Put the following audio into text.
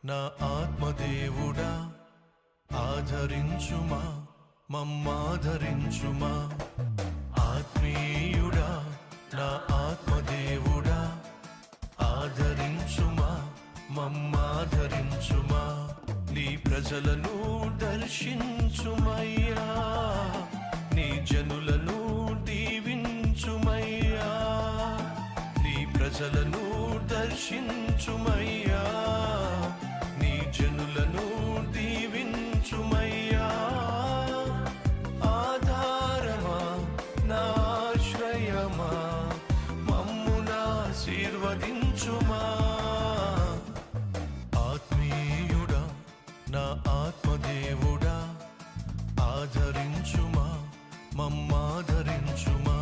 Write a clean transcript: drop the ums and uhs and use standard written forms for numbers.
నా ఆత్మదేవుడా ఆదరించుమా మమ్మాదరించుమా ఆత్మీయుడా నా ఆత్మదేవుడా ఆదరించుమా మమ్మాదరించుమా నీ ప్రజలను దర్శించుమయ్యా నీ జనులను దీవించుమయ్యా నీ ప్రజలను దర్శించుమయ్యా నీ జనులను దీవించుమయ్యా ఆధారమా నాశ్రయమా మమ్మునా ఆశీర్వదించుమా ఆత్మీయుడా నా ఆత్మదేవుడా ఆదరించుమా మమ్మాదరించుమా